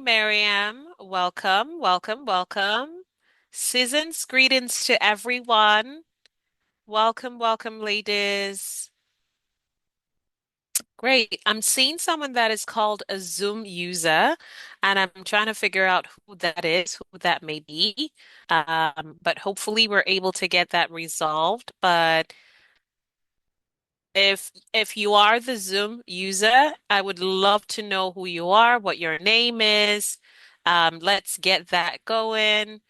Miriam. Welcome, welcome, welcome. Season's greetings to everyone. Welcome, welcome, ladies. Great. I'm seeing someone that is called a Zoom user, and I'm trying to figure out who that is, who that may be. But hopefully we're able to get that resolved. But if you are the Zoom user, I would love to know who you are, what your name is. Let's get that going.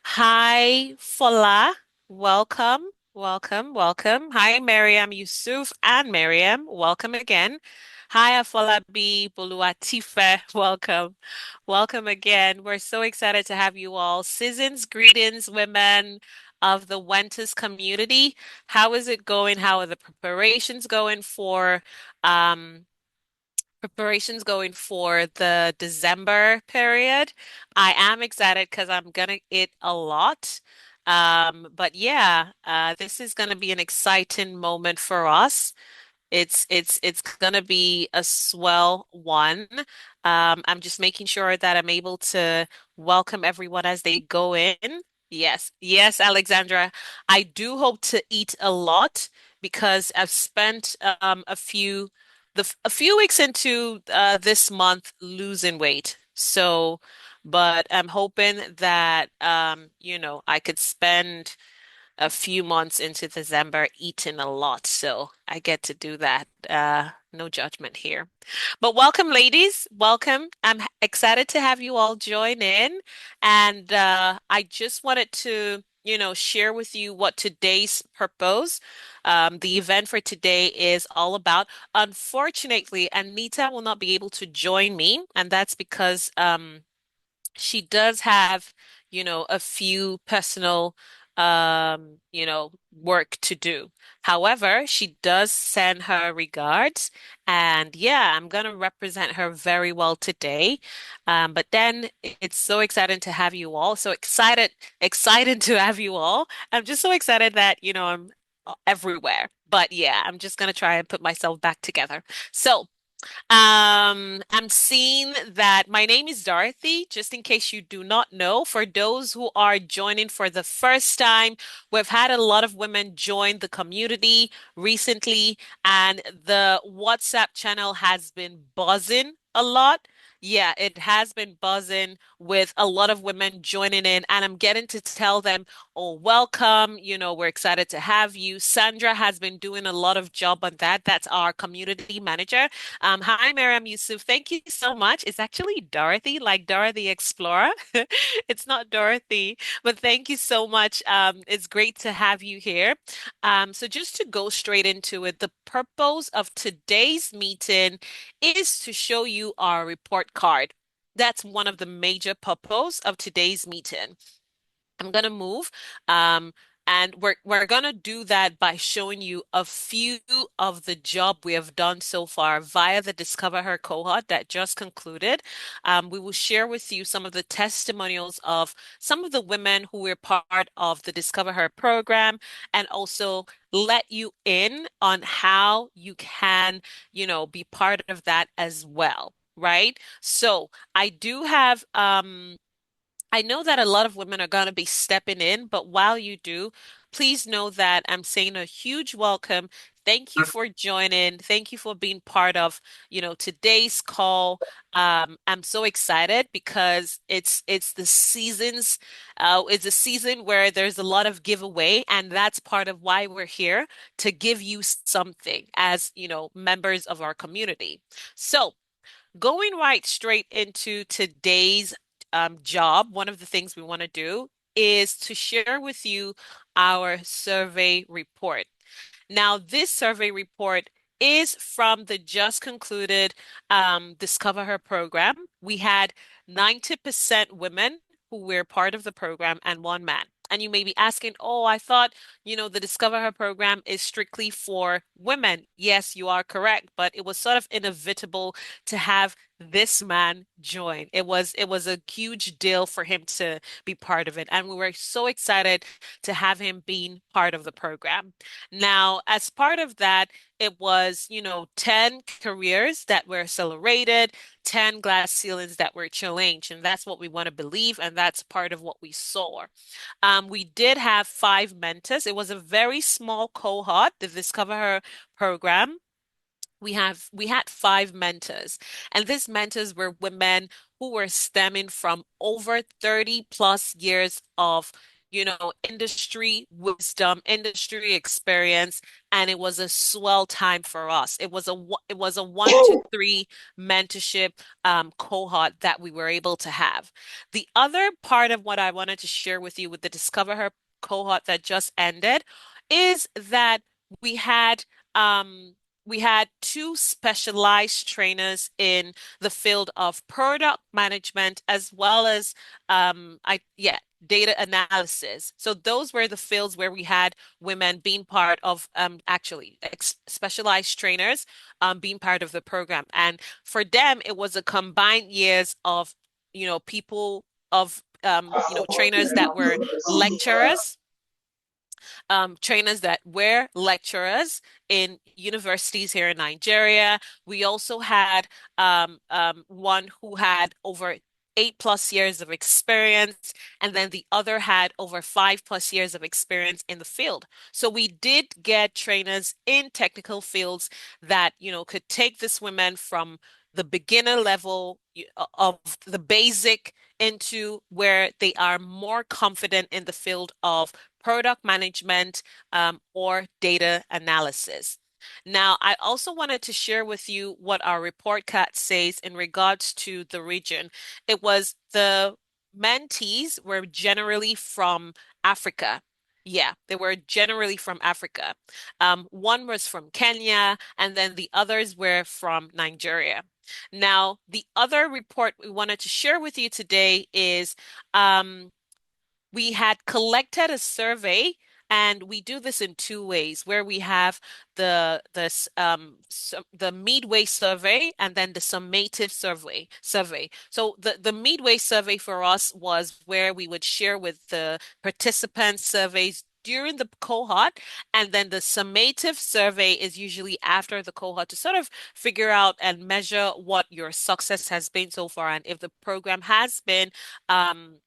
Hi, Fola. Welcome, welcome, welcome. Hi, Miriam Yusuf and Miriam. Welcome again. Hi, Afolabi Buluatife. Welcome. Welcome again. We're so excited to have you all. Seasons, greetings, women of the Wentors community. How is it going? How are the um preparations going for the December period? I am excited because I'm gonna eat a lot. But yeah, this is gonna be an exciting moment for us. It's gonna be a swell one. I'm just making sure that I'm able to welcome everyone as they go in. Yes, yes, Alexandra. I do hope to eat a lot because I've spent a few weeks into this month losing weight. So, but I'm hoping that I could spend a few months into December eating a lot. So I get to do that. No judgment here. But welcome, ladies. Welcome. Excited to have you all join in. And I just wanted to, share with you what today's purpose, the event for today is all about. Unfortunately, Anita will not be able to join me, and that's because she does have, a few personal, work to do. However, she does send her regards, and yeah, I'm gonna represent her very well today. But then it's so exciting to have you all. So excited, excited to have you all. I'm just so excited that, I'm everywhere. But yeah, I'm just gonna try and put myself back together. So. I'm seeing that my name is Dorothy, just in case you do not know. For those who are joining for the first time, we've had a lot of women join the community recently, and the WhatsApp channel has been buzzing a lot. Yeah, it has been buzzing with a lot of women joining in, and I'm getting to tell them, oh, welcome. We're excited to have you. Sandra has been doing a lot of job on that. That's our community manager. Hi, Miriam Yusuf. Thank you so much. It's actually Dorothy, like Dora the Explorer. It's not Dorothy, but thank you so much. It's great to have you here. So just to go straight into it, the purpose of today's meeting is to show you our report card. That's one of the major purpose of today's meeting. I'm gonna move. Um, and we're gonna do that by showing you a few of the job we have done so far via the Discover Her cohort that just concluded. We will share with you some of the testimonials of some of the women who were part of the Discover Her program, and also let you in on how you can, be part of that as well, right? So I know that a lot of women are going to be stepping in, but while you do, please know that I'm saying a huge welcome. Thank you for joining. Thank you for being part of, today's call. I'm so excited because it's the it's a season where there's a lot of giveaway, and that's part of why we're here to give you something as, members of our community. So going right straight into today's job, one of the things we want to do is to share with you our survey report. Now, this survey report is from the just concluded Discover Her program. We had 90% women who were part of the program and one man. And you may be asking, oh, I thought, the Discover Her program is strictly for women. Yes, you are correct, but it was sort of inevitable to have this man join. It was a huge deal for him to be part of it, and we were so excited to have him being part of the program. Now, as part of that, it was, 10 careers that were celebrated, 10 glass ceilings that were challenged, and that's what we want to believe, and that's part of what we saw. We did have 5 mentors. It was a very small cohort, the Discover Her program. We had 5 mentors, and these mentors were women who were stemming from over 30 plus years of industry wisdom, industry experience, and it was a swell time for us. It was a 1 to 3 mentorship cohort that we were able to have. The other part of what I wanted to share with you with the Discover Her cohort that just ended is that we had um we had 2 specialized trainers in the field of product management as well as data analysis. So those were the fields where we had women being part of actually ex specialized trainers being part of the program. And for them, it was a combined years of people of trainers that were lecturers, trainers that were lecturers in universities here in Nigeria. We also had one who had over 8 plus years of experience, and then the other had over 5 plus years of experience in the field. So we did get trainers in technical fields that, could take this women from the beginner level of the basic into where they are more confident in the field of product management, or data analysis. Now, I also wanted to share with you what our report card says in regards to the region. It was the mentees were generally from Africa. Yeah, they were generally from Africa. One was from Kenya, and then the others were from Nigeria. Now, the other report we wanted to share with you today is we had collected a survey, and we do this in 2 ways, where we have the midway survey and then the summative survey. So the midway survey for us was where we would share with the participants surveys during the cohort, and then the summative survey is usually after the cohort to sort of figure out and measure what your success has been so far, and if the program has been um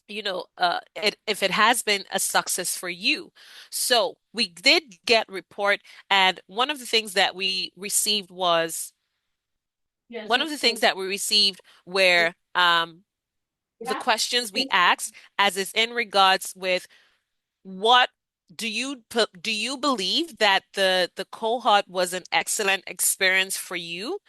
if it has been a success for you. So we did get report, and one of the things that we received were the questions we asked, as is in regards with what do you believe that the cohort was an excellent experience for you?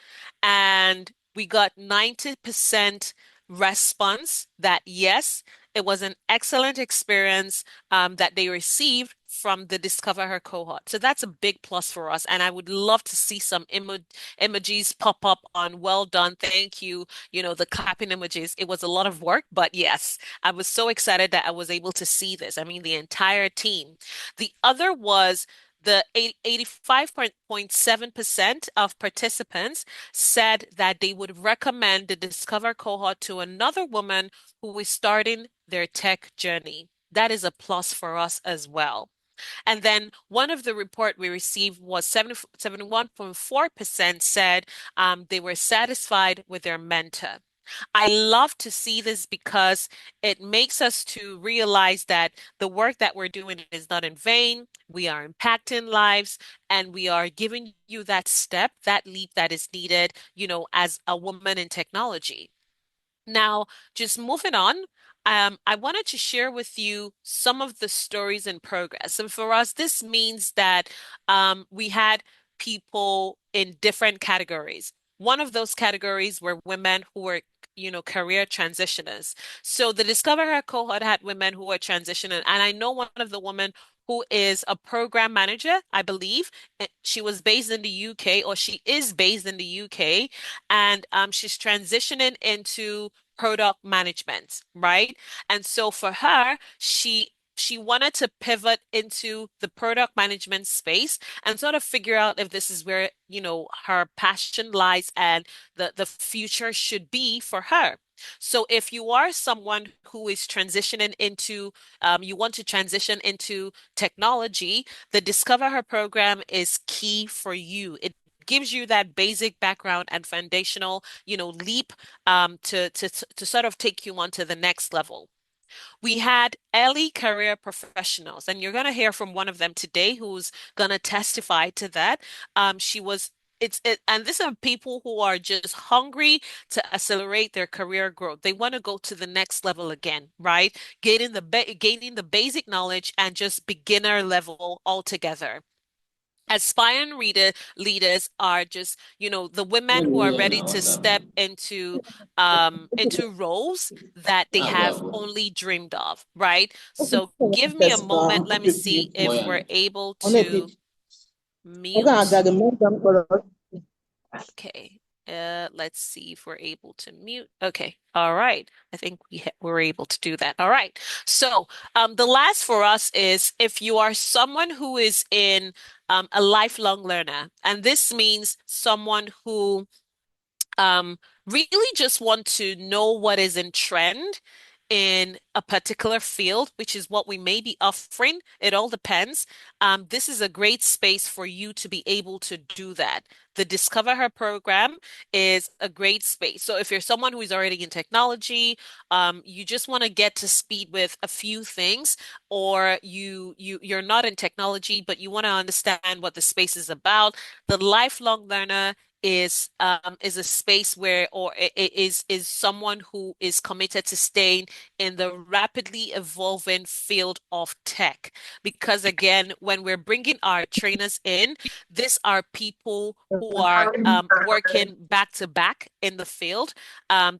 And we got 90% response that yes, it was an excellent experience that they received from the Discover Her cohort. So that's a big plus for us. And I would love to see some emojis pop up on well done, thank you, the clapping emojis. It was a lot of work, but yes, I was so excited that I was able to see this. I mean, the entire team. The other was the 85.7% of participants said that they would recommend the Discover cohort to another woman who is starting their tech journey. That is a plus for us as well. And then one of the report we received was 71.4% said they were satisfied with their mentor. I love to see this because it makes us to realize that the work that we're doing is not in vain. We are impacting lives, and we are giving you that step, that leap that is needed, as a woman in technology. Now, just moving on, I wanted to share with you some of the stories in progress. And for us, this means that we had people in different categories. One of those categories were women who were, career transitioners. So the Discover Her cohort had women who were transitioning. And I know one of the women who is a program manager, I believe. She was based in the UK, or she is based in the UK, and she's transitioning into product management, right? And so for her, she she wanted to pivot into the product management space and sort of figure out if this is where, her passion lies and the future should be for her. So if you are someone who is transitioning into, you want to transition into technology, the Discover Her program is key for you. It gives you that basic background and foundational, leap to sort of take you on to the next level. We had early career professionals, and you're going to hear from one of them today who's going to testify to that. She was and these are people who are just hungry to accelerate their career growth. They want to go to the next level again, right? Gaining the basic knowledge and just beginner level altogether. Aspiring leaders are just, the women who are ready to step into roles that they have only dreamed of, right? So give me a moment. Let me see if we're able to mute. Okay. Let's see if we're able to mute. Okay. All right. I think we're able to do that. All right. So, the last for us is if you are someone who is in a lifelong learner, and this means someone who really just want to know what is in trend in a particular field, which is what we may be offering. It all depends. This is a great space for you to be able to do that. The Discover Her program is a great space. So if you're someone who is already in technology, you just want to get to speed with a few things, or you're not in technology, but you want to understand what the space is about, the lifelong learner is a space where or is someone who is committed to staying in the rapidly evolving field of tech. Because again, when we're bringing our trainers in, these are people who are working back to back in the field.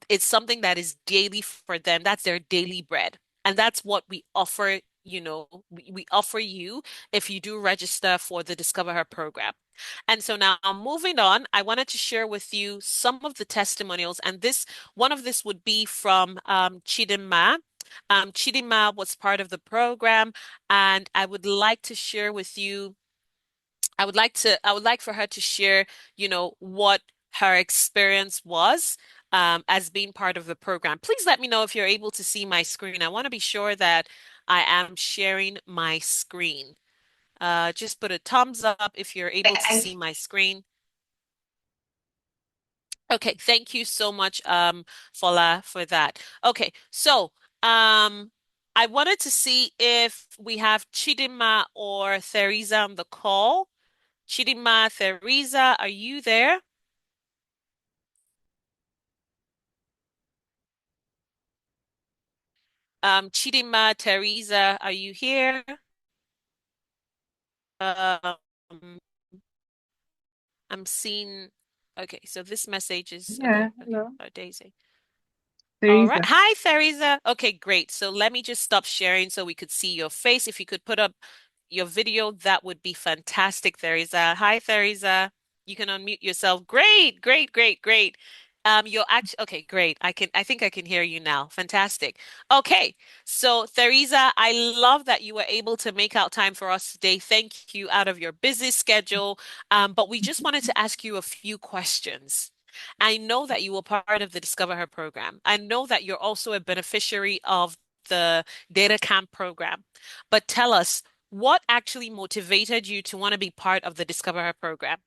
It's something that is daily for them. That's their daily bread. And that's what we offer, we offer you if you do register for the Discover Her program. And so now moving on, I wanted to share with you some of the testimonials, and one of this would be from Chidinma. Chidinma was part of the program, and I would like to share with you. I would like for her to share, what her experience was as being part of the program. Please let me know if you're able to see my screen. I want to be sure that I am sharing my screen. Just put a thumbs up if you're able to see my screen. Okay, thank you so much, Fola, for that. Okay, so I wanted to see if we have Chidima or Theresa on the call. Chidima, Theresa, are you there? Chidima, Theresa, are you here? Um, I'm seeing. Okay, so this message is Yeah, okay. Okay, hello, Daisy. All right. Teresa. Hi, Theresa. Okay, great. So let me just stop sharing so we could see your face. If you could put up your video, that would be fantastic, Theresa. Hi, Theresa. You can unmute yourself. Great, great, great, great. You're actually okay, great. I think I can hear you now. Fantastic. Okay. So, Theresa, I love that you were able to make out time for us today. Thank you out of your busy schedule. But we just wanted to ask you a few questions. I know that you were part of the Discover Her program. I know that you're also a beneficiary of the Data Camp program. But tell us, what actually motivated you to want to be part of the Discover Her program?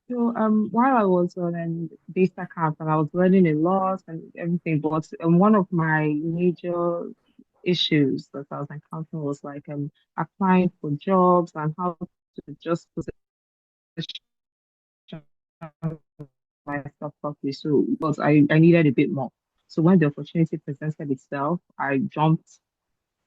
So, while I was on data camp and I was learning a lot and everything, but one of my major issues that I was encountering was like applying for jobs and how to just position myself properly. So, because I needed a bit more. So when the opportunity presented itself, I jumped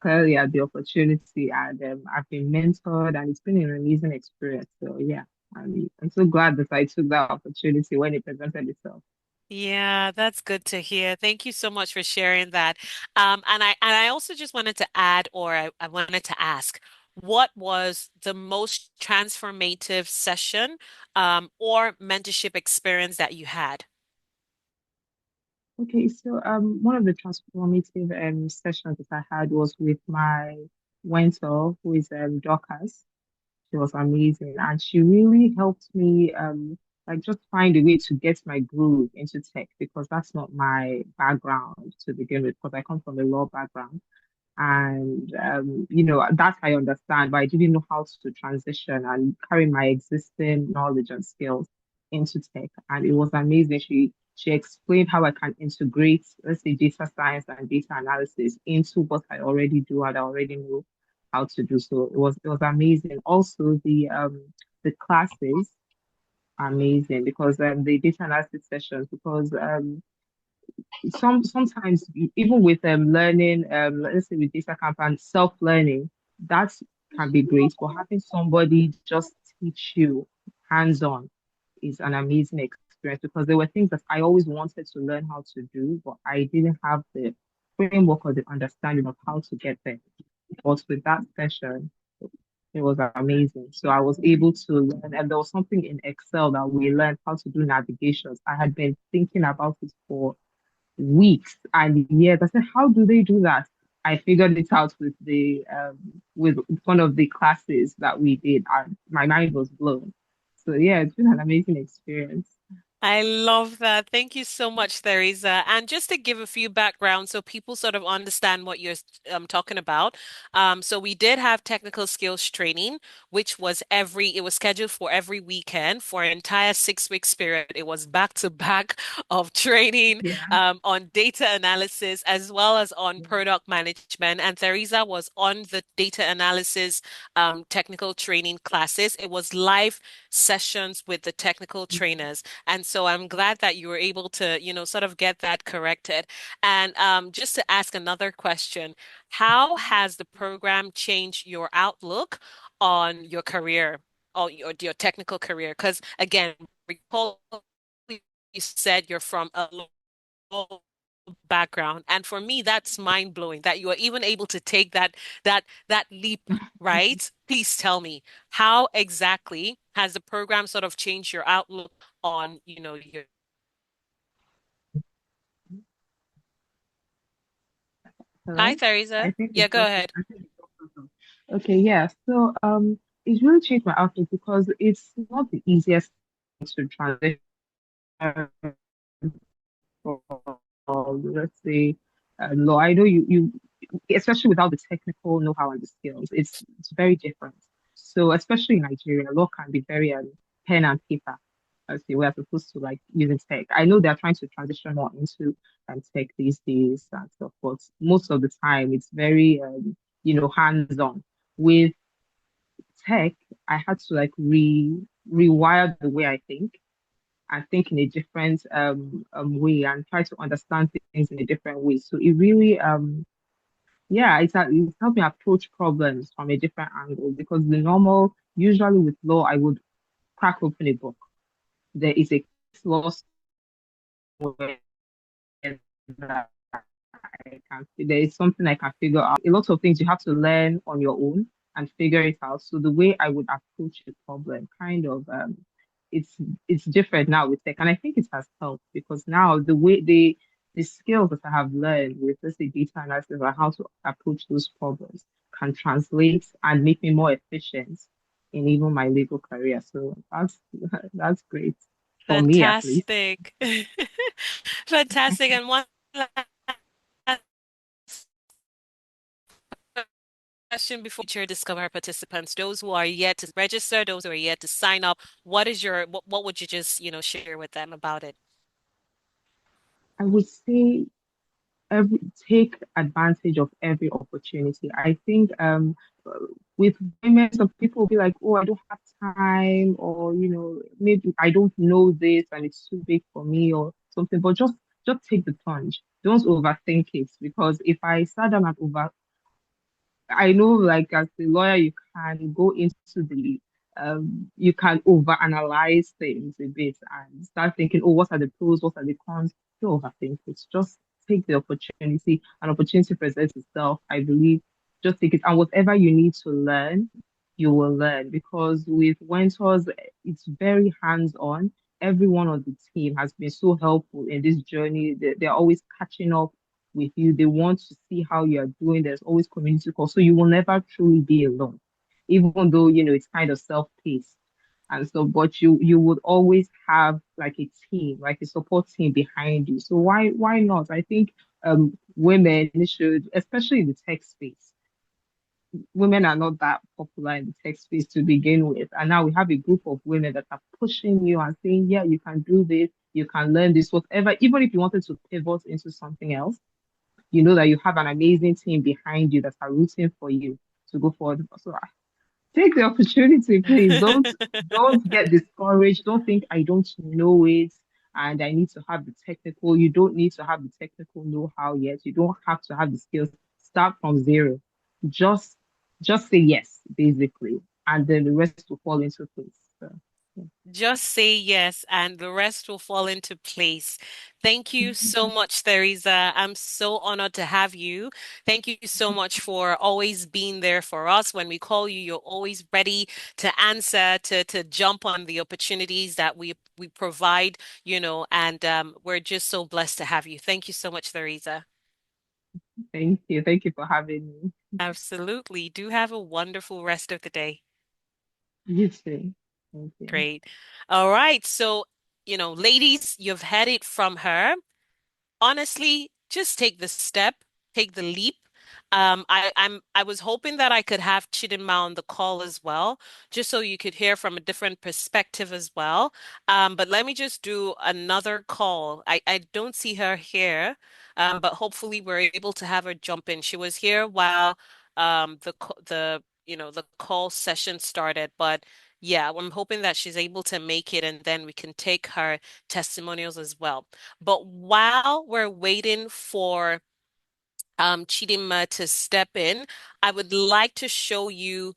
clearly at the opportunity and I've been mentored and it's been an amazing experience. So yeah, I'm so glad that I took that opportunity when it presented itself. Yeah, that's good to hear. Thank you so much for sharing that. And I also just wanted to add, or I wanted to ask, what was the most transformative session or mentorship experience that you had? Okay, so one of the transformative sessions that I had was with my mentor, who is Dorcas. She was amazing, and she really helped me like just find a way to get my groove into tech because that's not my background to begin with, because I come from a law background. And that I understand, but I didn't know how to transition and carry my existing knowledge and skills into tech. And it was amazing. She explained how I can integrate, let's say, data science and data analysis into what I already do and I already know how to do. So it was amazing. Also, the classes amazing because the data analysis sessions, because sometimes even with learning, let's say with data camp and self-learning, that can be great, but having somebody just teach you hands-on is an amazing experience because there were things that I always wanted to learn how to do, but I didn't have the framework or the understanding of how to get there. But with that session, it was amazing. So I was able to learn, and there was something in Excel that we learned how to do navigations. I had been thinking about it for weeks and years. I said, how do they do that? I figured it out with one of the classes that we did, and my mind was blown. So yeah, it's been an amazing experience. I love that. Thank you so much, Theresa. And just to give a few background so people sort of understand what you're talking about. So we did have technical skills training, which was it was scheduled for every weekend for an entire 6 week period. It was back to back of training Yeah. on data analysis as well as on product management. And Theresa was on the data analysis technical training classes. It was live sessions with the technical trainers. And so I'm glad that you were able to, sort of get that corrected. And just to ask another question, how has the program changed your outlook on your career or your technical career? Because again, recall you said you're from a law background, and for me, that's mind blowing that you are even able to take that leap, right? Please tell me, how exactly has the program sort of changed your outlook on, your Hi, Hello? I Theresa. think we Yeah, go got it. ahead. I think we got it. Okay, yeah. So it's really changed my outlook because it's not the easiest to transition or let's say law. I know you especially without the technical know-how and the skills, it's very different. So especially in Nigeria, law can be very pen and paper. As you were supposed to like using tech. I know they're trying to transition more into tech these days and so forth. Most of the time, it's very hands-on. With tech, I had to like rewire the way I think and think in a different way and try to understand things in a different way. So it really yeah, it's helped me approach problems from a different angle because the normal usually with law I would crack open a book. There is a law somewhere that there is something I can figure out. A lot of things you have to learn on your own and figure it out. So the way I would approach the problem kind of it's it's different now with tech. And I think it has helped because now the skills that I have learned with let's say data analysis and how to approach those problems can translate and make me more efficient in even my legal career. So that's great for me at least. Fantastic. Fantastic. And one last question before we discover our participants, those who are yet to register, those who are yet to sign up, what would you just, share with them about it? I would say every take advantage of every opportunity. I think with women, some people will be like, oh, I don't have time, or maybe I don't know this and it's too big for me or something. But just take the plunge. Don't overthink it because if I sat down and I know, like as a lawyer, you can go into you can overanalyze things a bit and start thinking, oh, what are the pros, what are the cons? Don't overthink it. Just take the opportunity. An opportunity presents itself. I believe just take it. And whatever you need to learn, you will learn because with Wentors, it's very hands-on. everyone on the team has been so helpful in this journey. They're always catching up with you. They want to see how you're doing. There's always community call. So you will never truly be alone, even though, it's kind of self-paced. And so, but you would always have like a team, like a support team behind you. So why not? I think women should, especially in the tech space, women are not that popular in the tech space to begin with. And now we have a group of women that are pushing you and saying, yeah, you can do this, you can learn this, whatever. Even if you wanted to pivot into something else, you know that you have an amazing team behind you that are rooting for you to go forward. So take the opportunity, please. Don't get discouraged. Don't think I don't know it and I need to have the technical. You don't need to have the technical know-how yet. You don't have to have the skills. Start from zero. Just just say yes, basically, and then the rest will fall into place. So, yeah. Just say yes, and the rest will fall into place. Thank you so much, Theresa. I'm so honored to have you. Thank you so much for always being there for us. When we call you, you're always ready to answer, to jump on the opportunities that we provide, and we're just so blessed to have you. Thank you so much, Theresa. Thank you. Thank you for having me. Absolutely. Do have a wonderful rest of the day. You too. Thank you. Great. All right. So, ladies, you've had it from her. Honestly, just take the step, take the leap. I was hoping that I could have Chidinma on the call as well, just so you could hear from a different perspective as well. But let me just do another call. I don't see her here, but hopefully we're able to have her jump in. She was here while the call session started, but yeah, I'm hoping that she's able to make it, and then we can take her testimonials as well. But while we're waiting for Chidinma to step in, I would like to show you,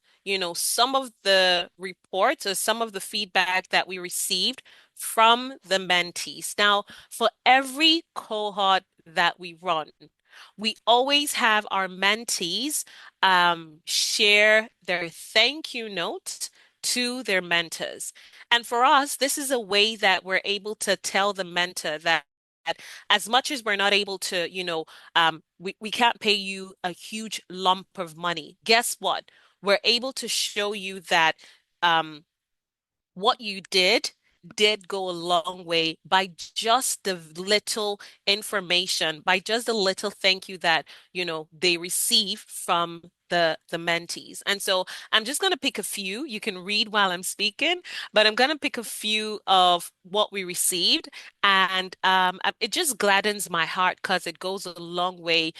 some of the reports or some of the feedback that we received from the mentees. Now, for every cohort that we run, we always have our mentees share their thank you note to their mentors. And for us, this is a way that we're able to tell the mentor that as much as we're not able to, we can't pay you a huge lump of money. Guess what? We're able to show you that um, what you did go a long way by just the little information, by just the little thank you that, they receive from the mentees. And so I'm just going to pick a few. You can read while I'm speaking, but I'm going to pick a few of what we received. And it just gladdens my heart because it goes a long way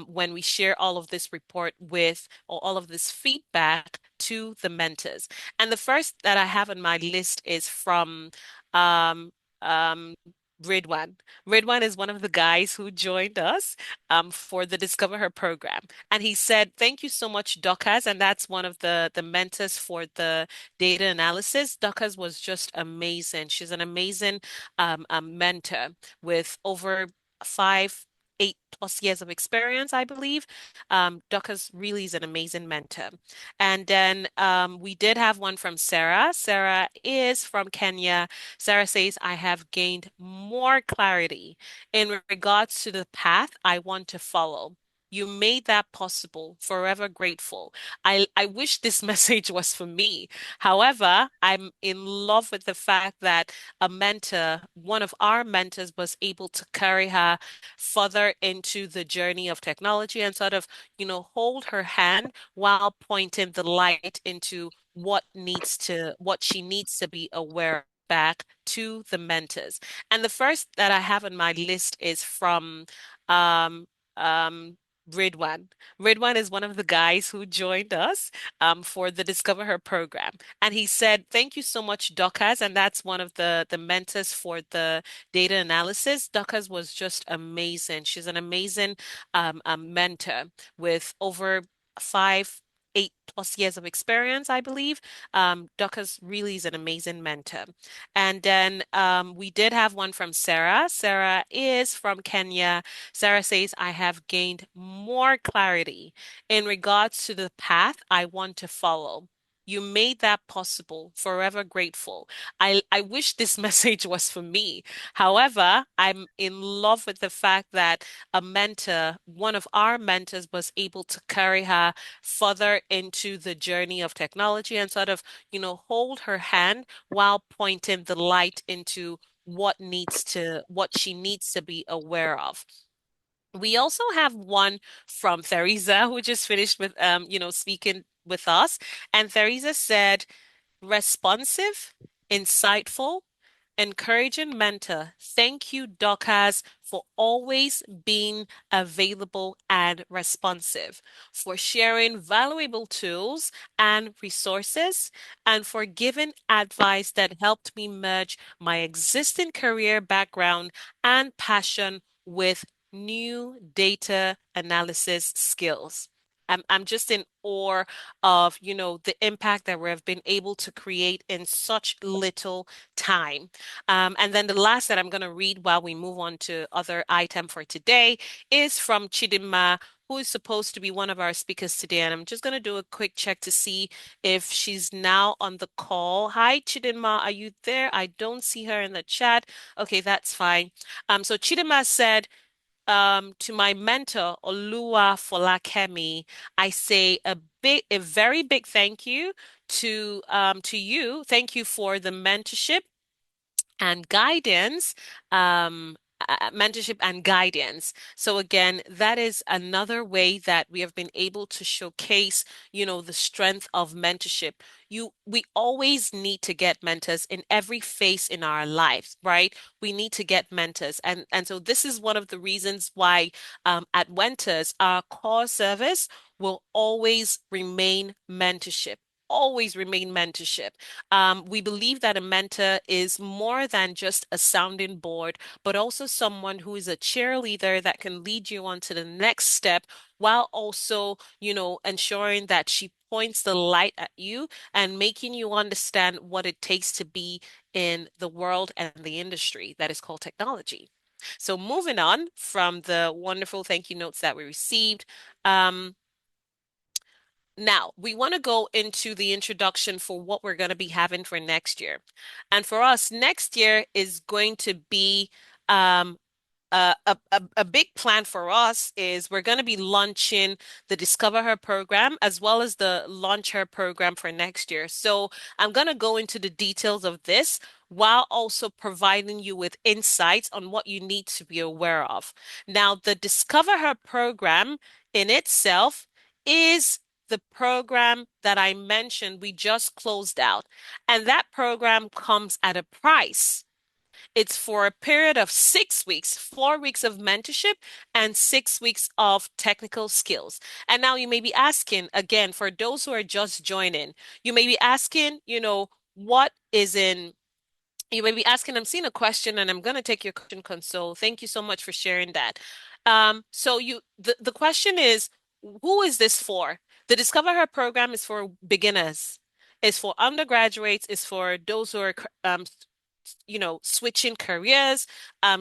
when we share all of this report with, or all of this feedback to the mentors. And the first that I have on my list is from um, um, Ridwan. Ridwan is one of the guys who joined us for the Discover Her program. And he said, "Thank you so much, Docas." And that's one of the mentors for the data analysis. Docas was just amazing. She's an amazing mentor with over 8+ years of experience, I believe. Docas really is an amazing mentor. And then we did have one from Sarah. Sarah is from Kenya. Sarah says, "I have gained more clarity in regards to the path I want to follow. You made that possible. Forever grateful." I wish this message was for me. However, I'm in love with the fact that a mentor, one of our mentors, was able to carry her further into the journey of technology and sort of, hold her hand while pointing the light into what she needs to be aware back to the mentors. And the first that I have on my list is from um um Ridwan. Ridwan is one of the guys who joined us for the Discover Her program. And he said, "Thank you so much, Docas." And that's one of the mentors for the data analysis. Docas was just amazing. She's an amazing mentor with over 8+ years of experience, I believe. Docas really is an amazing mentor. And then we did have one from Sarah. Sarah is from Kenya. Sarah says, "I have gained more clarity in regards to the path I want to follow. You made that possible. Forever grateful. I wish this message was for me. However, I'm in love with the fact that a mentor, one of our mentors, was able to carry her further into the journey of technology and sort of, hold her hand while pointing the light into what she needs to be aware of. We also have one from Theresa who just finished with speaking with us. And Theresa said, responsive, insightful, encouraging mentor. Thank you, Dorcas, for always being available and responsive, for sharing valuable tools and resources, and for giving advice that helped me merge my existing career background and passion with new data analysis skills. I'm just in awe of, the impact that we have been able to create in such little time. And then the last that I'm going to read while we move on to other item for today is from Chidima, who is supposed to be one of our speakers today. And I'm just going to do a quick check to see if she's now on the call. Hi, Chidima, are you there? I don't see her in the chat. Okay, that's fine. So Chidima said, to my mentor, Olua Folakemi, I say a very big thank you to you. Thank you for the and guidance, mentorship and guidance. So again, that is another way that we have been able to showcase, the strength of mentorship. We always need to get mentors in every phase in our lives, right? We need to get mentors. And so this is one of the reasons why at Wentors, our core service will always remain mentorship. Always remain mentorship. We believe that a mentor is more than just a sounding board, but also someone who is a cheerleader that can lead you on to the next step while also, ensuring that she points the light at you and making you understand what it takes to be in the world and the industry that is called technology. So moving on from the wonderful thank you notes that we received, um, now, we want to go into the introduction for what we're going to be having for next year. And for us, next year is going to be um, a big plan for us is we're going to be launching the Discover Her program as well as the Launch Her program for next year. So I'm going to go into the details of this while also providing you with insights on what you need to be aware of. Now, the Discover Her program in itself is the program that I mentioned we just closed out. And that program comes at a price. It's for a period of 6 weeks, 4 weeks of mentorship and 6 weeks of technical skills. And now you may be asking, again, for those who are just joining, you may be asking, what is in you may be asking, I'm seeing a question and I'm going to take your question, Console. Thank you so much for sharing that. The question is, who is this for? The Discover Her program is for beginners. It's for undergraduates. It's for those who are switching careers,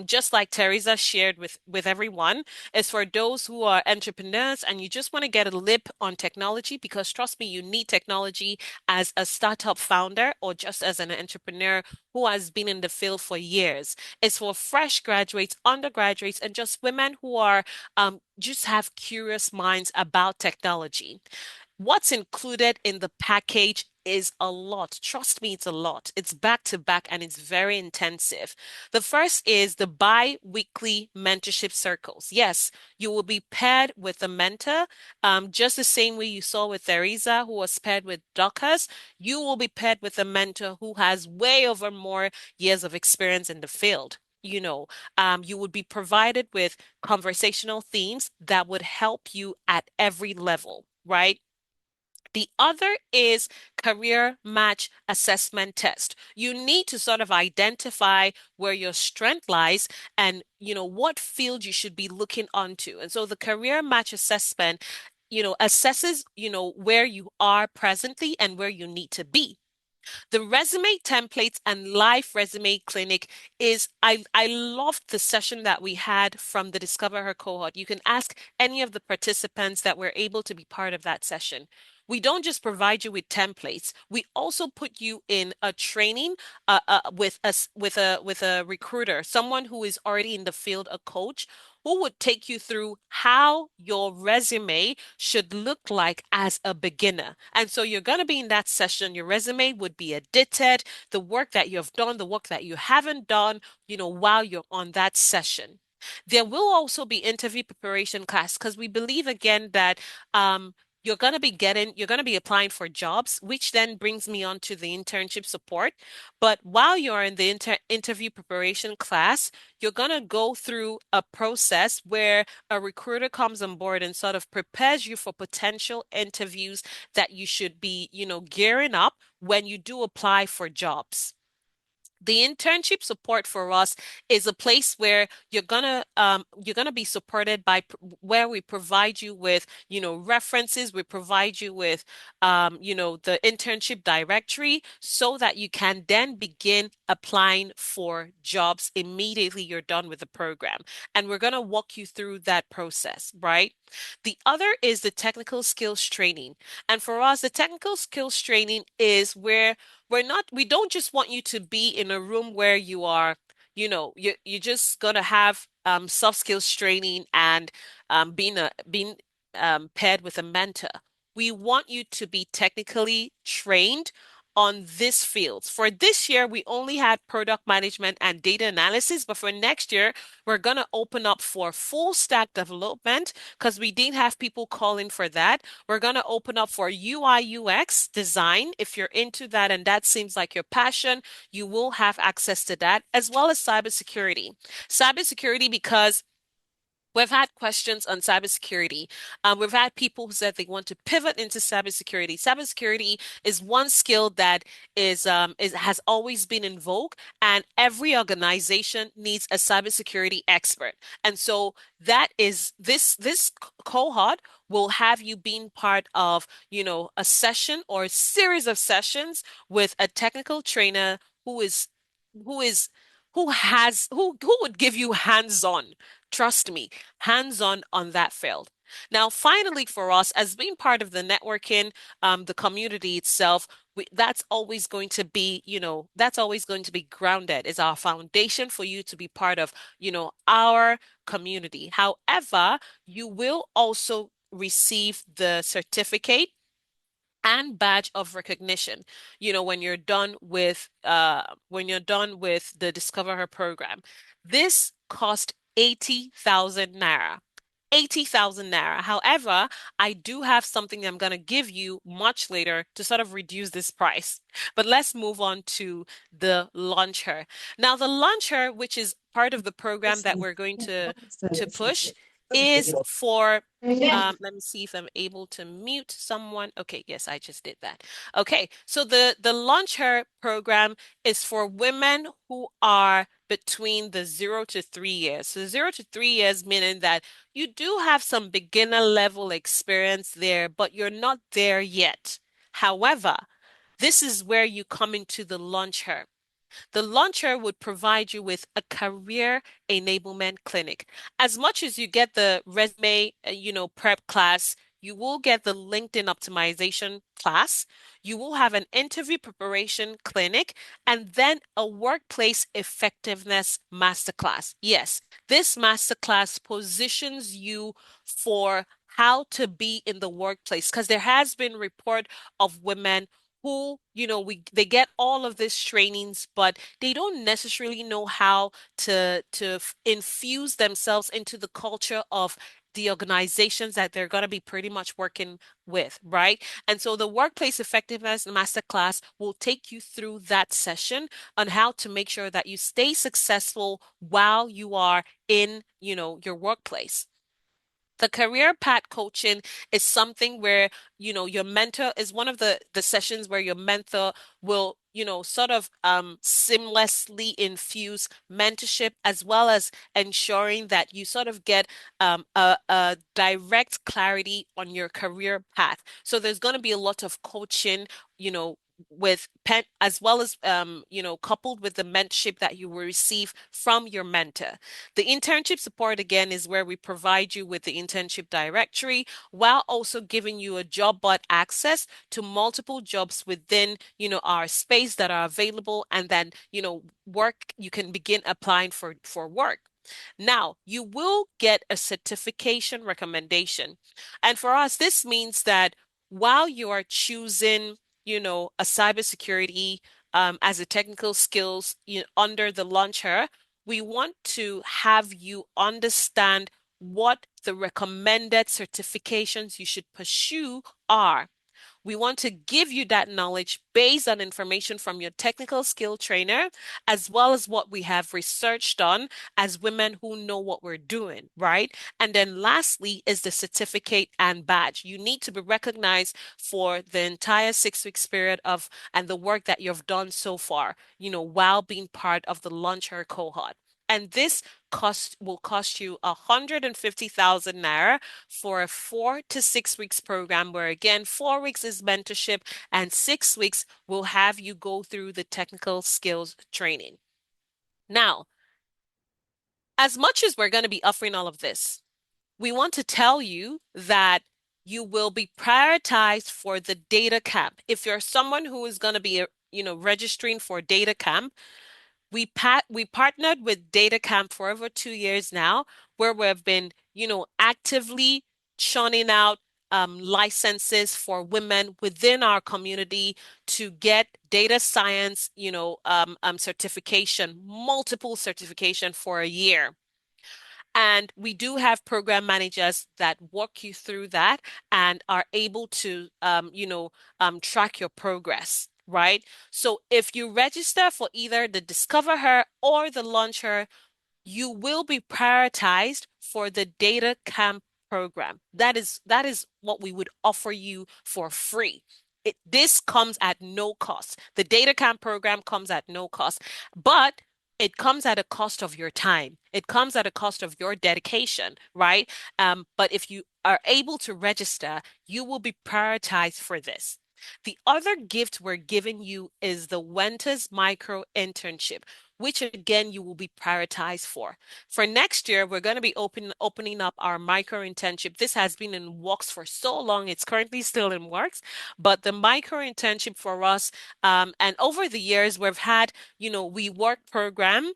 just like Teresa shared with everyone, is for those who are entrepreneurs and you just want to get a lip on technology because trust me, you need technology as a startup founder or just as an entrepreneur who has been in the field for years. It's for fresh graduates, undergraduates, and just women who are just have curious minds about technology. What's included in the package is a lot. Trust me, it's a lot. It's back to back and it's very intensive. The first is the bi-weekly mentorship circles. Yes, you will be paired with a mentor, just the same way you saw with Theresa, who was paired with Dorcas. You will be paired with a mentor who has way over more years of experience in the field. You would be provided with conversational themes that would help you at every level, right? The other is career match assessment test. You need to sort of identify where your strength lies and, what field you should be looking onto. And so the career match assessment, assesses, where you are presently and where you need to be. The resume templates and live resume clinic is I loved the session that we had from the Discover Her cohort. You can ask any of the participants that were able to be part of that session. we don't just provide you with templates. We also put you in a training with a recruiter, someone who is already in the field, a coach who would take you through how your resume should look like as a beginner. And so you're going to be in that session. Your resume would be edited, the work that you have done, the work that you haven't done, while you're on that session. There will also be interview preparation class because we believe again that you're going to be applying for jobs, which then brings me on to the internship support. But while you're in the interview preparation class, you're going to go through a process where a recruiter comes on board and sort of prepares you for potential interviews that you should be, gearing up when you do apply for jobs. The internship support for us is a place where you're gonna be supported by where we provide you with references. We provide you with the internship directory so that you can then begin applying for jobs immediately you're done with the program. And we're gonna walk you through that process, right? The other is the technical skills training. And for us, the technical skills training is where we don't just want you to be in a room where you are, you're just gonna have soft skills training and being paired with a mentor. We want you to be technically trained on this field. For this year, we only had product management and data analysis, but for next year, we're gonna open up for full stack development because we did have people calling for that. We're going to open up for UI UX design. If you're into that and that seems like your passion, you will have access to that, as well as cybersecurity. Cybersecurity, because we've had questions on cybersecurity. We've had people who said they want to pivot into cybersecurity. Cybersecurity is one skill that has always been in vogue, and every organization needs a cybersecurity expert. And so that is this cohort will have you being part of, a session or a series of sessions with a technical trainer who is who is who would give you hands-on. Trust me, hands-on on that field. Now, finally, for us, as being part of the networking, the community itself, that's always going to be, that's always going to be grounded. Is our foundation for you to be part of, our community. However, you will also receive the certificate and badge of recognition, when you're done with the Discover Her program. This cost 80,000 naira. 80,000 naira. However, I do have something I'm going to give you much later to sort of reduce this price. But let's move on to the launcher. Now, the launcher, which is part of the program that we're going to push, is for let me see if I'm able to mute someone. Okay, yes, I just did that. Okay, so the Launch Her program is for women who are between the 0 to 3 years. So 0 to 3 years meaning that you do have some beginner level experience there, but you're not there yet. However, this is where you come into the Launch Her. The launcher would provide you with a career enablement clinic. As much as you get the resume, prep class, you will get the LinkedIn optimization class. You will have an interview preparation clinic and then a workplace effectiveness masterclass. Yes, this masterclass positions you for how to be in the workplace because there has been report of women who, they get all of these trainings, but they don't necessarily know how to infuse themselves into the culture of the organizations that they're going to be pretty much working with, right? And so the Workplace Effectiveness Masterclass will take you through that session on how to make sure that you stay successful while you are in, your workplace. The career path coaching is something where, your mentor is one of the sessions where your mentor will, sort of seamlessly infuse mentorship as well as ensuring that you sort of get a direct clarity on your career path. So there's going to be a lot of coaching, with pen as well as coupled with the mentorship that you will receive from your mentor. The internship support again is where we provide you with the internship directory while also giving you a job board access to multiple jobs within, our space that are available, and then, work you can begin applying for work. Now, you will get a certification recommendation. And for us, this means that while you are choosing, a cybersecurity as a technical skills under the launcher, we want to have you understand what the recommended certifications you should pursue are. We want to give you that knowledge based on information from your technical skill trainer, as well as what we have researched on as women who know what we're doing, right? And then lastly is the certificate and badge. You need to be recognized for the entire 6 weeks period of and the work that you've done so far, while being part of the launcher cohort. And this cost will cost you 150,000 naira for a 4 to 6 weeks program, where again, 4 weeks is mentorship and 6 weeks will have you go through the technical skills training. Now, as much as we're going to be offering all of this, we want to tell you that you will be prioritized for the data camp. If you're someone who is going to be, registering for data camp, we partnered with DataCamp for over 2 years now, where we've been, actively churning out licenses for women within our community to get data science, certification, multiple certification for a year. And we do have program managers that walk you through that and are able to, track your progress, right? So if you register for either the Discover Her or the Launch Her, you will be prioritized for the data camp program. That is what we would offer you for free. This comes at no cost. The data camp program comes at no cost, but it comes at a cost of your time. It comes at a cost of your dedication, right? But if you are able to register, you will be prioritized for this. The other gift we're giving you is the Wentors Micro Internship, which again you will be prioritized for. For next year, we're going to be opening up our micro internship. This has been in works for so long; it's currently still in works. But the micro internship for us, and over the years, we've had, we work program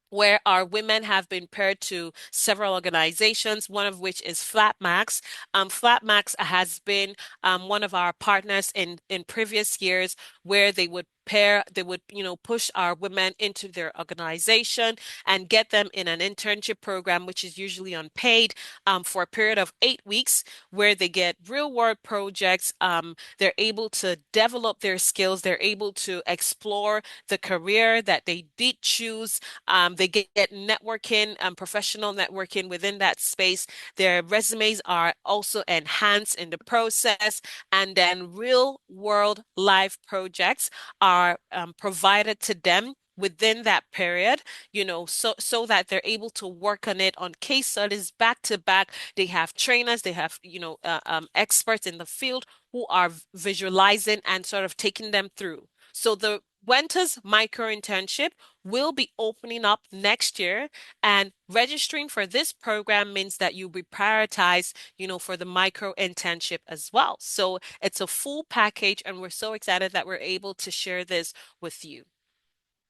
where our women have been paired to several organizations, one of which is Flatmax. Flatmax has been one of our partners in previous years, where they would, push our women into their organization and get them in an internship program, which is usually unpaid, for a period of 8 weeks, where they get real world projects. They're able to develop their skills. They're able to explore the career that they did choose. They get networking and professional networking within that space. Their resumes are also enhanced in the process. And then real world life projects are provided to them within that period, so that they're able to work on it on case studies back to back. They have trainers, they have, experts in the field who are visualizing and sort of taking them through. So the Wenters micro internship will be opening up next year, and registering for this program means that you'll be prioritized, for the micro internship as well. So it's a full package, and we're so excited that we're able to share this with you.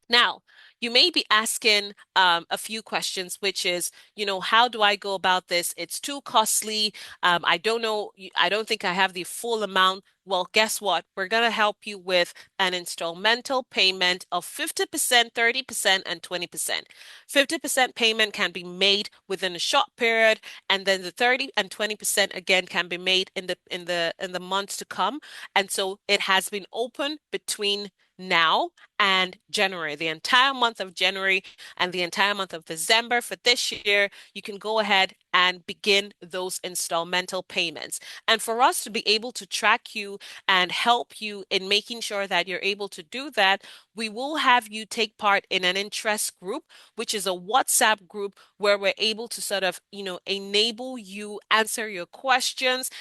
Now, you may be asking a few questions, which is, how do I go about this? It's too costly. I don't know. I don't think I have the full amount. Well, guess what? We're going to help you with an installmental payment of 50%, 30%, and 20%. 50% payment can be made within a short period, and then the 30 and 20% again can be made in the months to come. And so it has been open between now and January, the entire month of January and the entire month of December for this year. You can go ahead and begin those installmental payments. And for us to be able to track you and help you in making sure that you're able to do that, we will have you take part in an interest group, which is a WhatsApp group where we're able to sort of, enable you, answer your questions,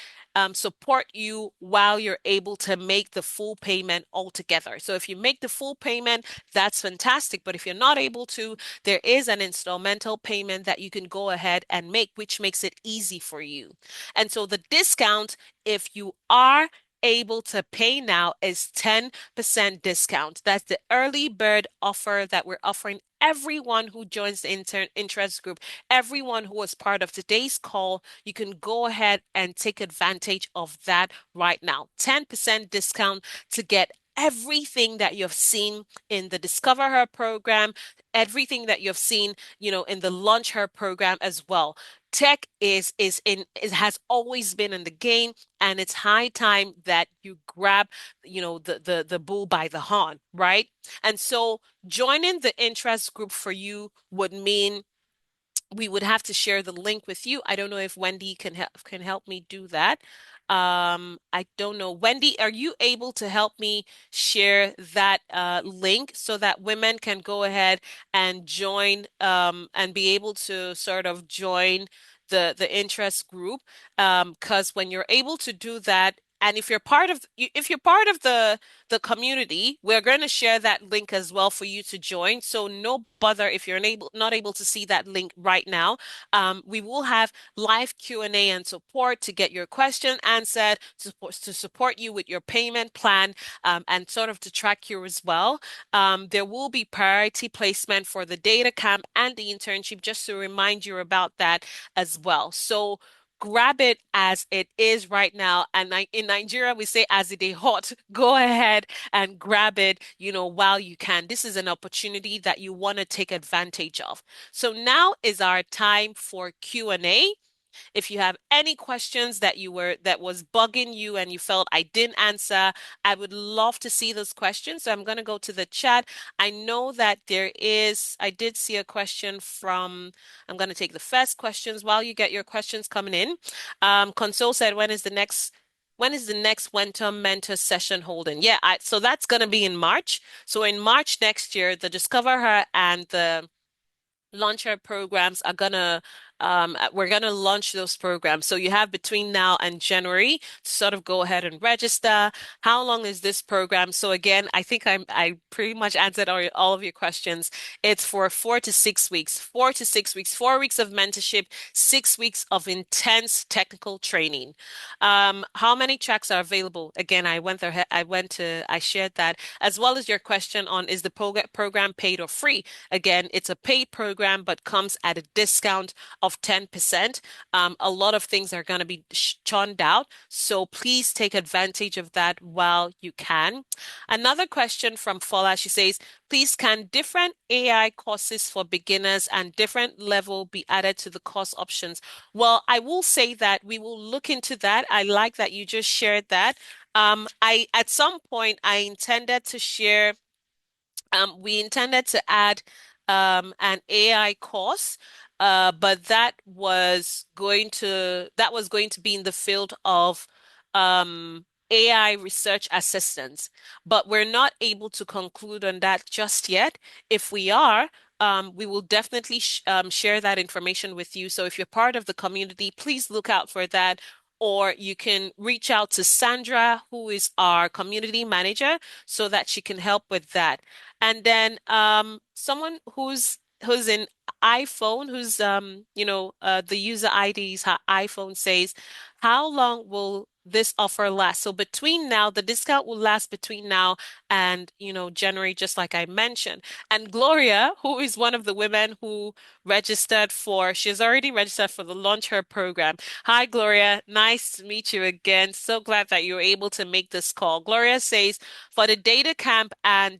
support you while you're able to make the full payment altogether. So if you make the full payment, that's fantastic. But if you're not able to, there is an installmental payment that you can go ahead and make, which makes it easy for you. And so the discount, if you are able to pay now, is 10% discount. That's the early bird offer that we're offering everyone who joins the interest group, everyone who was part of today's call. You can go ahead and take advantage of that right now. 10% discount to get everything that you've seen in the Discover Her program, everything that you've seen, in the Launch Her program as well. Tech is has always been in the game, and it's high time that you grab, the bull by the horn, right? And so joining the interest group for you would mean we would have to share the link with you. I don't know if Wendy can help me do that. I don't know. Wendy, are you able to help me share that link so that women can go ahead and join and be able to sort of join the interest group? Because when you're able to do that, and if you're part of the community, we're going to share that link as well for you to join. So no bother if you're not able to see that link right now. We will have live Q&A and support to get your question answered, to support you with your payment plan, and sort of to track you as well. There will be priority placement for the data camp and the internship, just to remind you about that as well. So grab it as it is right now. And in Nigeria, we say as it is hot. Go ahead and grab it, while you can. This is an opportunity that you want to take advantage of. So now is our time for Q&A. If you have any questions that was bugging you and you felt I didn't answer, I would love to see those questions. So I'm going to go to the chat. I know that I did see a question I'm going to take the first questions while you get your questions coming in. Console said, when is the next Winter Mentor session holding? Yeah, so that's going to be in March. So in March next year, the Discover Her and the launcher programs we're gonna launch those programs. So you have between now and January to sort of go ahead and register. How long is this program? So again, I think I pretty much answered all of your questions. It's for 4 to 6 weeks, 4 to 6 weeks, 4 weeks of mentorship, 6 weeks of intense technical training. How many tracks are available? Again, I shared that, as well as your question on, is the program paid or free? Again, it's a paid program, but comes at a discount of 10%. A lot of things are going to be churned out. So please take advantage of that while you can. Another question from Fola, she says, please, can different AI courses for beginners and different level be added to the course options? Well, I will say that we will look into that. I like that you just shared that. At some point, we intended to add an AI course, but that was going to be in the field of AI research assistants. But we're not able to conclude on that just yet. If we are, we will definitely share that information with you. So if you're part of the community, please look out for that. Or you can reach out to Sandra, who is our community manager, so that she can help with that. And then someone who's in iPhone, who's the user ID is her iPhone, says, how long will this offer last? So between now, the discount will last between now and January, just like I mentioned. And Gloria, who is one of the women who she's already registered for the Launch Her program. Hi, Gloria. Nice to meet you again. So glad that you were able to make this call. Gloria says, for the data camp and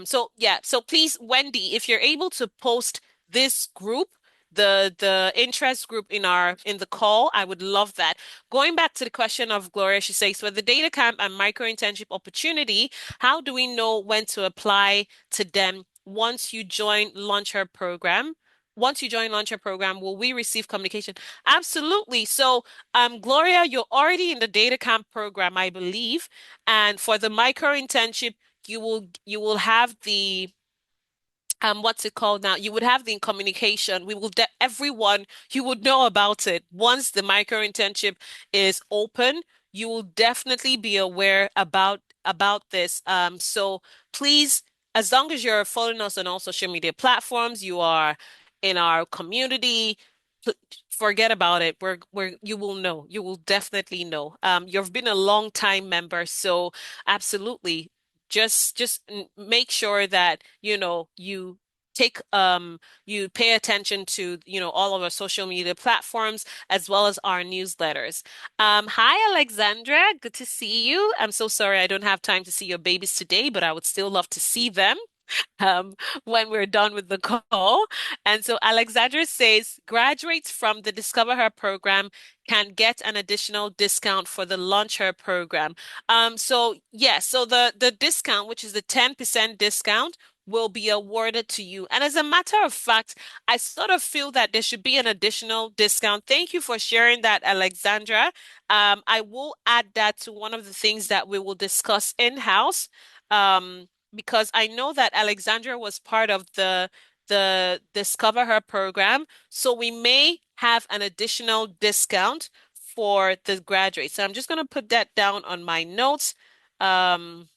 so yeah, so please, Wendy, if you're able to post this group, the interest group in the call, I would love that. Going back to the question of Gloria, she says, for the data camp and micro internship opportunity, how do we know when to apply to them once you join Launch Her program? Once you join Launch Her program, will we receive communication? Absolutely. So, Gloria, you're already in the data camp program, I believe. And for the micro internship, you will have the what's it called now? You would have the communication. We will de everyone, you would know about it. Once the micro internship is open, you will definitely be aware about this. So please, as long as you're following us on all social media platforms, you are in our community, pl- forget about it. You will know. You will definitely know. You've been a long time member, so absolutely just make sure that take you pay attention to all of our social media platforms as well as our newsletters. Hi Alexandra, good to see you. I'm so sorry I don't have time to see your babies today, but I would still love to see them um, when we're done with the call. And so Alexandra says graduates from the Discover Her program can get an additional discount for the Launch Her program. So yes, so the discount, which is the 10% discount, will be awarded to you. And as a matter of fact, I sort of feel that there should be an additional discount. Thank you for sharing that, Alexandra. I will add that to one of the things that we will discuss in-house. Because I know that Alexandra was part of the Discover Her program, so we may have an additional discount for the graduates. So I'm just going to put that down on my notes. Um,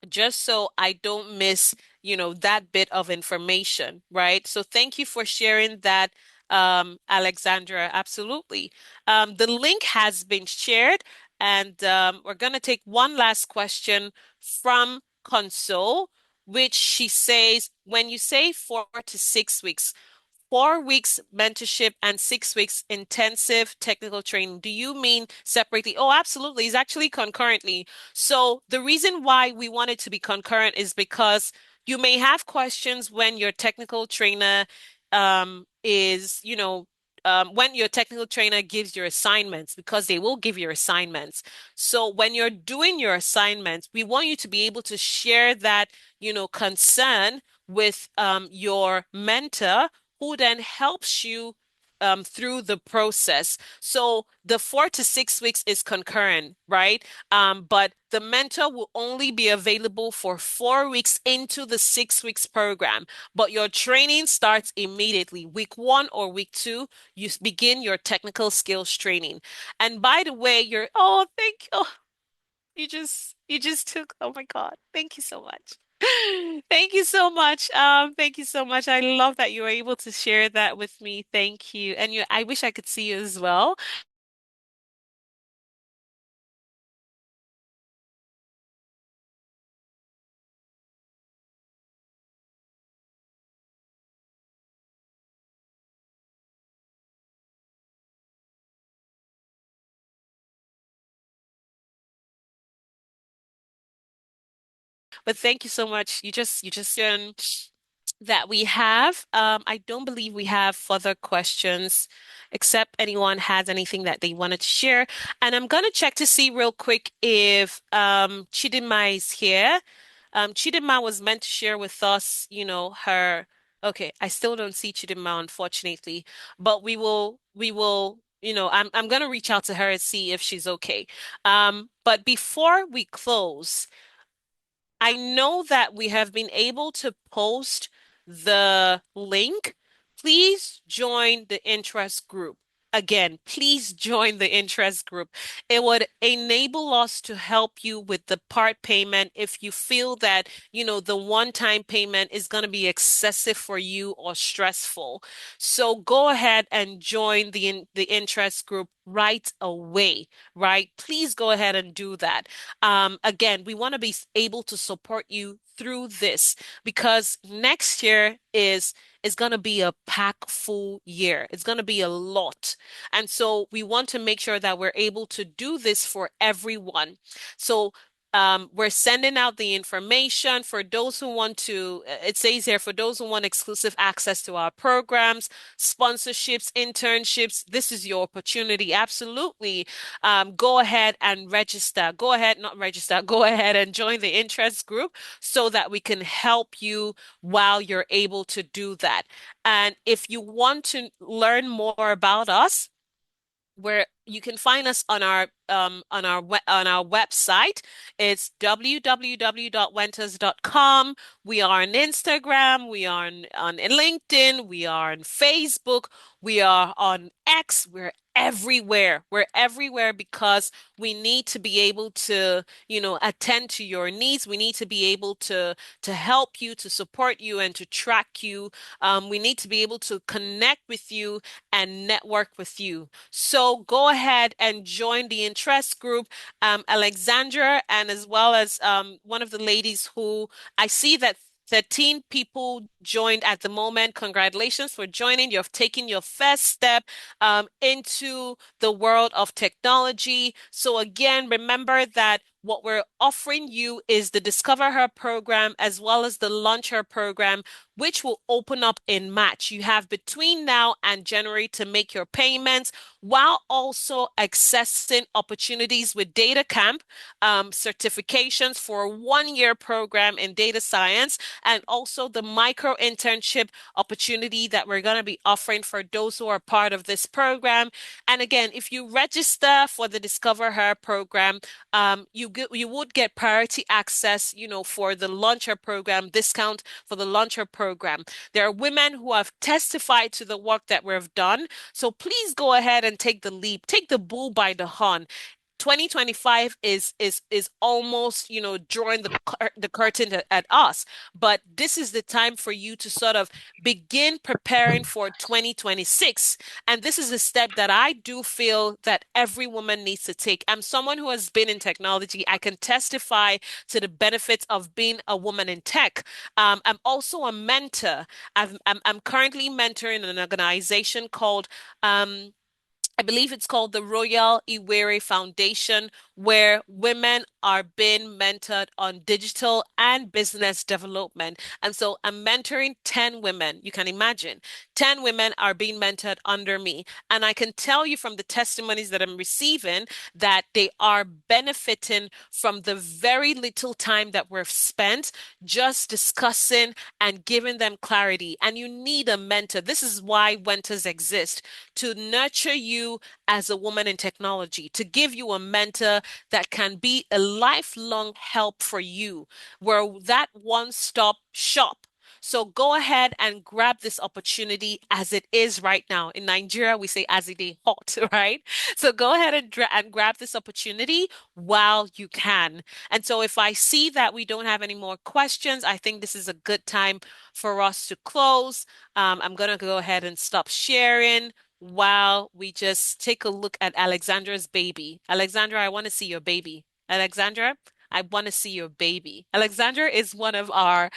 just so I don't miss, that bit of information, right? So thank you for sharing that, Alexandra. Absolutely. The link has been shared, and we're going to take one last question from Console, which she says, when you say 4 to 6 weeks, 4 weeks mentorship and 6 weeks intensive technical training. Do you mean separately? Oh, absolutely. It's actually concurrently. So the reason why we want it to be concurrent is because you may have questions when your technical trainer when your technical trainer gives your assignments, because they will give your assignments. So when you're doing your assignments, we want you to be able to share that, concern with your mentor who then helps you through the process. So the 4 to 6 weeks is concurrent, right? But the mentor will only be available for 4 weeks into the 6 weeks program. But your training starts immediately. Week one or week two, you begin your technical skills training. And by the way, thank you. You just took, oh my God. Thank you so much. Thank you so much. Thank you so much. I love that you were able to share that with me. Thank you. And I wish I could see you as well. But thank you so much. You just that we have. I don't believe we have further questions, except anyone has anything that they wanted to share. And I'm gonna check to see real quick if Chidima is here. Chidima was meant to share with us, her. Okay, I still don't see Chidima, unfortunately, but we will, I'm gonna reach out to her and see if she's okay. But before we close, I know that we have been able to post the link. Please join the interest group. Again, please join the interest group. It would enable us to help you with the part payment if you feel that, the one-time payment is going to be excessive for you or stressful. So go ahead and join the interest group right away, right? Please go ahead and do that. Again, we want to be able to support you through this because next year is going to be a pack full year. It's going to be a lot. And so we want to make sure that we're able to do this for everyone. So we're sending out the information for those who want to, it says here, for those who want exclusive access to our programs, sponsorships, internships, this is your opportunity. Absolutely. Go ahead and register. Go ahead, not register, go ahead and join the interest group so that we can help you while you're able to do that. And if you want to learn more about us, where you can find us on our website. It's www.wentors.com. We are on Instagram, we are on LinkedIn, we are on Facebook, we are on X. We're everywhere. We're everywhere because we need to be able to, attend to your needs. We need to be able to help you, to support you, and to track you. We need to be able to connect with you and network with you. So go ahead and join the interest group, Alexandra, and as well as one of the ladies who I see that 13 people joined at the moment. Congratulations for joining. You've taken your first step into the world of technology. So again, remember that what we're offering you is the Discover Her program as well as the Launch Her program, which will open up in March. You have between now and January to make your payments while also accessing opportunities with Data Camp, certifications for a 1 year program in data science, and also the micro internship opportunity that we're going to be offering for those who are part of this program. And again, if you register for the Discover Her program, you would get priority access, for the Launcher program, discount for the Launcher program. There are women who have testified to the work that we've done. So please go ahead and take the leap, take the bull by the horn. 2025 is almost, drawing the curtain at us, but this is the time for you to sort of begin preparing for 2026. And this is a step that I do feel that every woman needs to take. I'm someone who has been in technology. I can testify to the benefits of being a woman in tech. I'm also a mentor. I'm currently mentoring an organization called I believe it's called the Royal Iwere Foundation, where women are being mentored on digital and business development. And so I'm mentoring 10 women. You can imagine 10 women are being mentored under me. And I can tell you from the testimonies that I'm receiving that they are benefiting from the very little time that we've spent just discussing and giving them clarity. And you need a mentor. This is why Wenters exist, to nurture you as a woman in technology, to give you a mentor that can be a lifelong help for you. We're that one-stop shop. So go ahead and grab this opportunity as it is right now. In Nigeria, we say as it is hot, right? So go ahead and grab this opportunity while you can. And so if I see that we don't have any more questions, I think this is a good time for us to close. I'm going to go ahead and stop sharing while we just take a look at Alexandra's baby. Alexandra, I want to see your baby. Alexandra, I want to see your baby. Alexandra is one of our,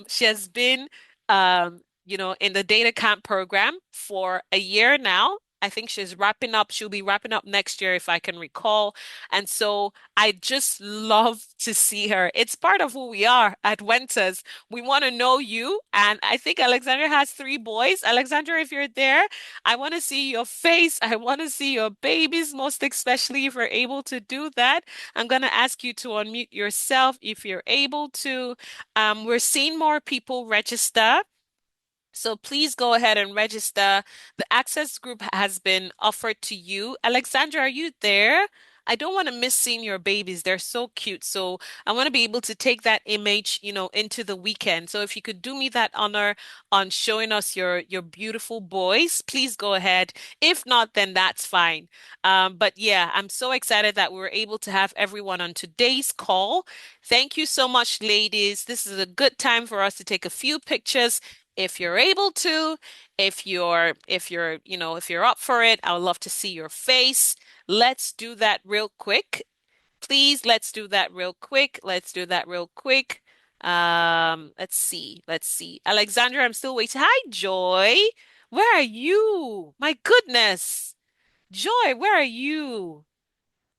she has been, in the data camp program for a year now. I think she's wrapping up. She'll be wrapping up next year, if I can recall. And so I just love to see her. It's part of who we are at Wenters. We want to know you. And I think Alexandra has three boys. Alexandra, if you're there, I want to see your face. I want to see your babies, most especially if you're able to do that. I'm going to ask you to unmute yourself if you're able to. We're seeing more people register. So please go ahead and register. The access group has been offered to you. Alexandra, are you there? I don't want to miss seeing your babies. They're so cute. So I want to be able to take that image, into the weekend. So if you could do me that honor on showing us your beautiful boys, please go ahead. If not, then that's fine. But yeah, I'm so excited that we were able to have everyone on today's call. Thank you so much, ladies. This is a good time for us to take a few pictures if you're able to. If you're up for it, I would love to see your face. Let's do that real quick. Please, let's do that real quick. Let's do that real quick. Let's see. Let's see. Alexandra, I'm still waiting. Hi, Joy. Where are you? My goodness. Joy, where are you?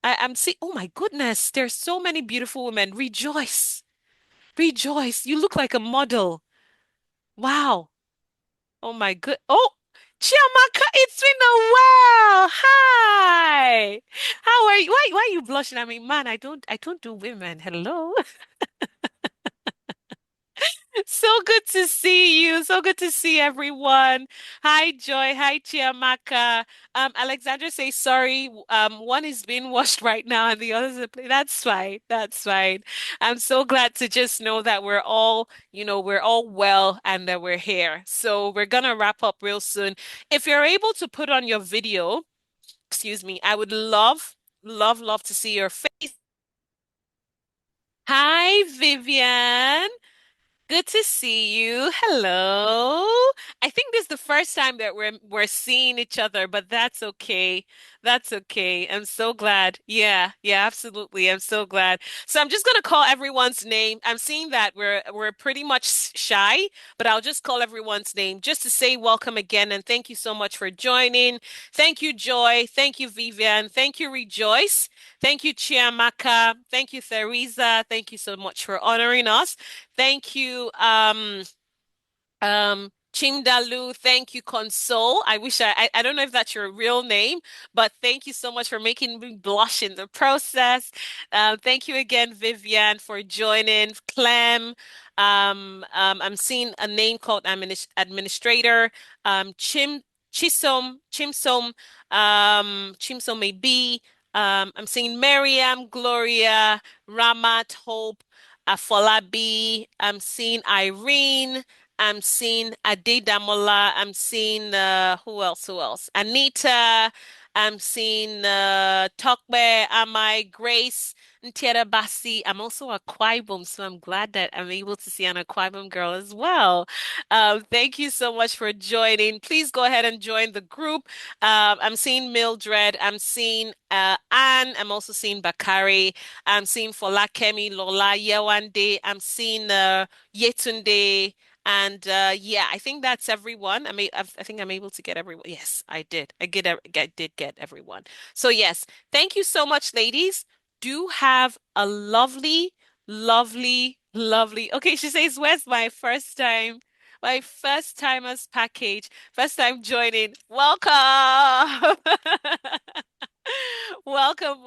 I'm see. Oh my goodness. There's so many beautiful women. Rejoice. Rejoice. You look like a model. Wow. Oh my good. Oh, Chiamaka, it's been a while. Hi. How are you? Why are you blushing? I mean, man, I don't do women. Hello. So good to see you. So good to see everyone. Hi, Joy. Hi, Chiamaka. Alexandra says sorry. One is being washed right now and the other's a play. That's fine. That's fine. I'm so glad to just know that we're all, we're all well and that we're here. So we're gonna wrap up real soon. If you're able to put on your video, excuse me, I would love to see your face. Hi, Vivian. Good to see you. Hello. I think this is the first time that we're seeing each other, but that's okay. That's okay. I'm so glad. Yeah, yeah, absolutely. I'm so glad. So I'm just gonna call everyone's name. I'm seeing that we're pretty much shy, but I'll just call everyone's name just to say welcome again and thank you so much for joining. Thank you, Joy. Thank you, Vivian. Thank you, Rejoice. Thank you, Chiamaka. Thank you, Theresa. Thank you so much for honoring us. Thank you, Chimdalu. Thank you, Console. I wish I don't know if that's your real name, but thank you so much for making me blush in the process. Thank you again, Vivian, for joining. Clem. I'm seeing a name called administrator. Chim Chimsom, Chimsom may be. I'm seeing Miriam, Gloria, Ramat, Hope. Afolabi. I'm seeing Irene. I'm seeing Adedamola. I'm seeing who else? Who else? Anita. I'm seeing Tokbe, Amai, Grace, Ntiera Basi. I'm also a Kwaibum, so I'm glad that I'm able to see an Akwaibum girl as well. Thank you so much for joining. Please go ahead and join the group. I'm seeing Mildred. I'm seeing Anne. I'm also seeing Bakari. I'm seeing Folakemi, Lola, Yewande. I'm seeing Yetunde. And yeah, I think that's everyone. I think I'm able to get everyone. Yes, I did. I did get everyone. So yes, thank you so much, ladies. Do have a lovely. Okay, she says, "Where's my first time? My first timers package. First time joining. Welcome." Welcome,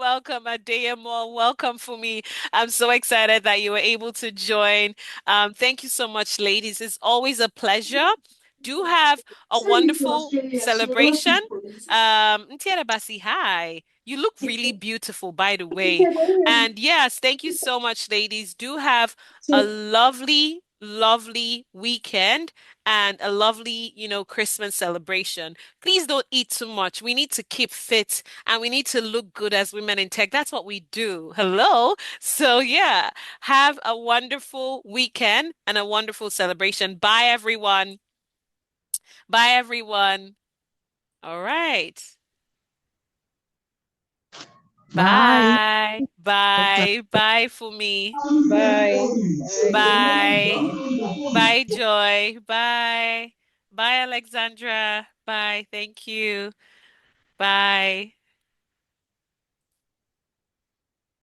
Adeyemo. Welcome for me. I'm so excited that you were able to join. Thank you so much, ladies. It's always a pleasure. Do have a Send me to wonderful Australia, so we're celebration. looking for this. Ntiera Basi, hi. You look really beautiful, by the way. Okay, but anyway, And yes, thank you so much, ladies. Do have a so lovely weekend and a lovely, Christmas celebration. Please don't eat too much. We need to keep fit and we need to look good as women in tech. That's what we do. Hello. So yeah, have a wonderful weekend and a wonderful celebration. Bye, everyone. Bye, everyone. All right. bye. Bye. Bye. Bye for me. Bye. Bye. Bye, Joy. Bye. Bye, Alexandra. Bye. Thank you. Bye.